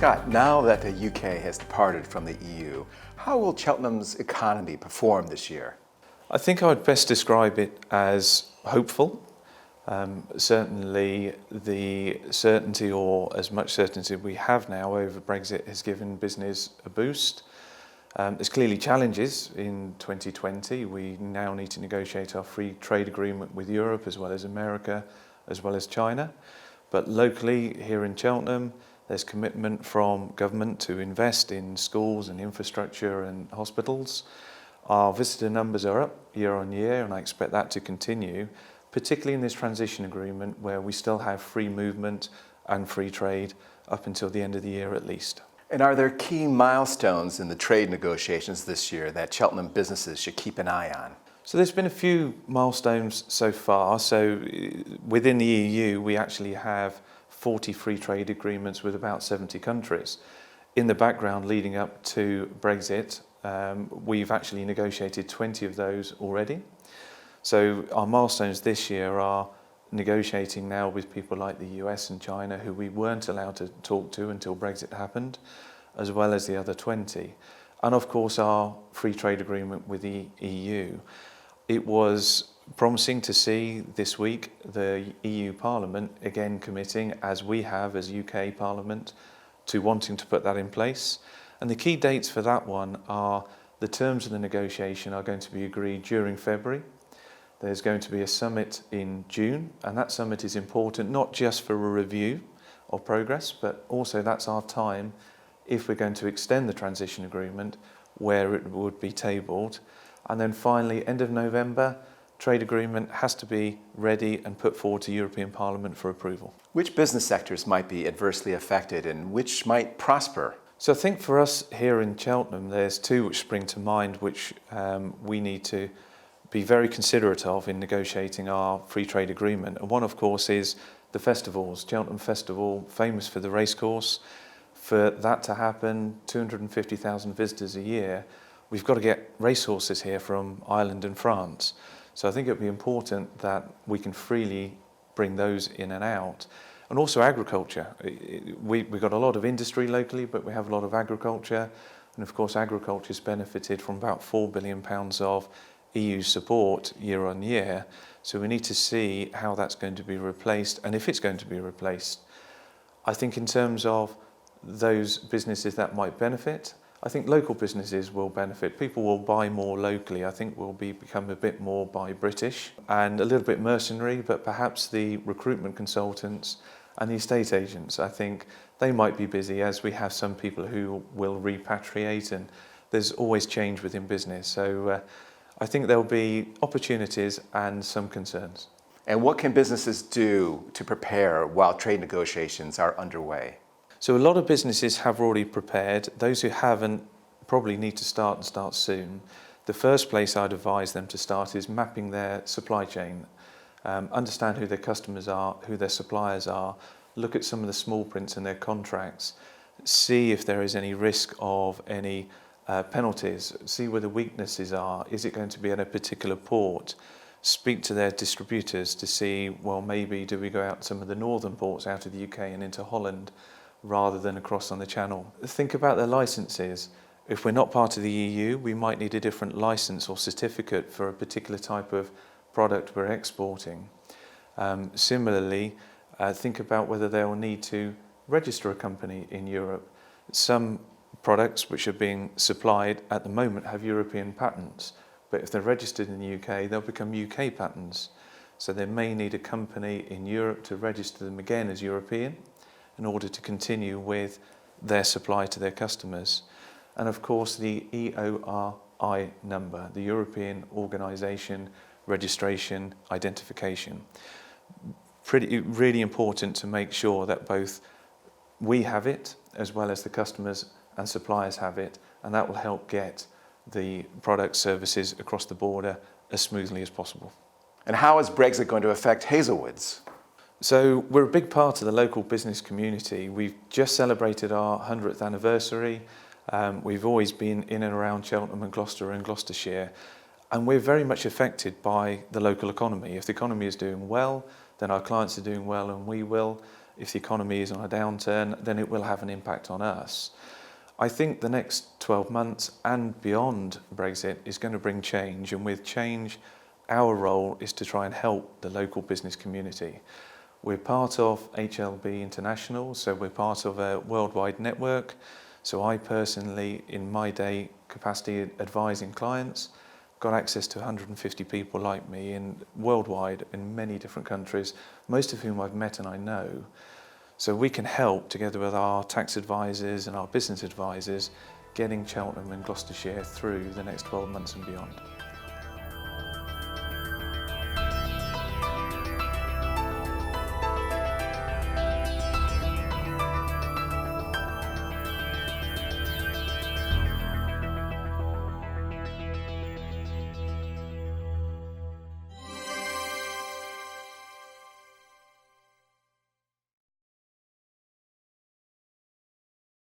Scott, now that the UK has departed from the EU, how will Cheltenham's economy perform this year? I think I would best describe it as hopeful. Certainly the certainty, or as much certainty we have now over Brexit, has given business a boost. There's clearly challenges in 2020. We now need to negotiate our free trade agreement with Europe as well as America as well as China. But locally here in Cheltenham, there's commitment from government to invest in schools and infrastructure and hospitals. Our visitor numbers are up year on year, and I expect that to continue, particularly in this transition agreement where we still have free movement and free trade up until the end of the year at least. And are there key milestones in the trade negotiations this year that Cheltenham businesses should keep an eye on? So there's been a few milestones so far. So within the EU, we actually have 40 free trade agreements with about 70 countries. In the background leading up to Brexit, we've actually negotiated 20 of those already. So our milestones this year are negotiating now with people like the US and China, who we weren't allowed to talk to until Brexit happened, as well as the other 20. And of course our free trade agreement with the EU. It was promising to see this week the EU Parliament again committing, as we have as UK Parliament, to wanting to put that in place. And the key dates for that one are the terms of the negotiation are going to be agreed during February. There's going to be a summit in June, and that summit is important not just for a review of progress, but also that's our time, if we're going to extend the transition agreement, where it would be tabled. And then finally, end of November, trade agreement has to be ready and put forward to European Parliament for approval. Which business sectors might be adversely affected and which might prosper? So I think for us here in Cheltenham, there's two which spring to mind, which we need to be very considerate of in negotiating our free trade agreement. And one, of course, is the festivals. Cheltenham Festival, famous for the racecourse. For that to happen, 250,000 visitors a year, we've got to get racehorses here from Ireland and France. So I think it would be important that we can freely bring those in and out. And also agriculture. We've got a lot of industry locally, but we have a lot of agriculture. And of course, agriculture has benefited from about £4 billion of EU support year on year. So we need to see how that's going to be replaced and if it's going to be replaced. I think in terms of those businesses that might benefit, I think local businesses will benefit. People will buy more locally. I think we'll become a bit more buy British and a little bit mercenary, but perhaps the recruitment consultants and the estate agents, I think they might be busy, as we have some people who will repatriate, and there's always change within business. So I think there'll be opportunities and some concerns. And what can businesses do to prepare while trade negotiations are underway? So a lot of businesses have already prepared. Those who haven't probably need to start soon. The first place I'd advise them to start is mapping their supply chain. Understand who their customers are, who their suppliers are, look at some of the small prints in their contracts, see if there is any risk of any penalties, see where the weaknesses are. Is it going to be at a particular port? Speak to their distributors to see, well, maybe do we go out some of the northern ports out of the UK and into Holland rather than across on the Channel. Think about their licenses. If we're not part of the EU, we might need a different license or certificate for a particular type of product we're exporting. Similarly, think about whether they'll need to register a company in Europe. Some products which are being supplied at the moment have European patents, but if they're registered in the UK, they'll become UK patents. So they may need a company in Europe to register them again as European in order to continue with their supply to their customers. And of course the EORI number, the European Organisation Registration Identification. Really important to make sure that both we have it as well as the customers and suppliers have it, and that will help get the product services across the border as smoothly as possible. And how is Brexit going to affect Hazelwoods? So we're a big part of the local business community. We've just celebrated our 100th anniversary. We've always been in and around Cheltenham and Gloucester and Gloucestershire, and we're very much affected by the local economy. If the economy is doing well, then our clients are doing well and we will. if the economy is on a downturn, then it will have an impact on us. I think the next 12 months and beyond Brexit is going to bring change, and with change, our role is to try and help the local business community. We're part of HLB International, so we're part of a worldwide network. So I personally, in my day capacity advising clients, got access to 150 people like me worldwide in many different countries, most of whom I've met and I know. So we can help, together with our tax advisors and our business advisors, getting Cheltenham and Gloucestershire through the next 12 months and beyond.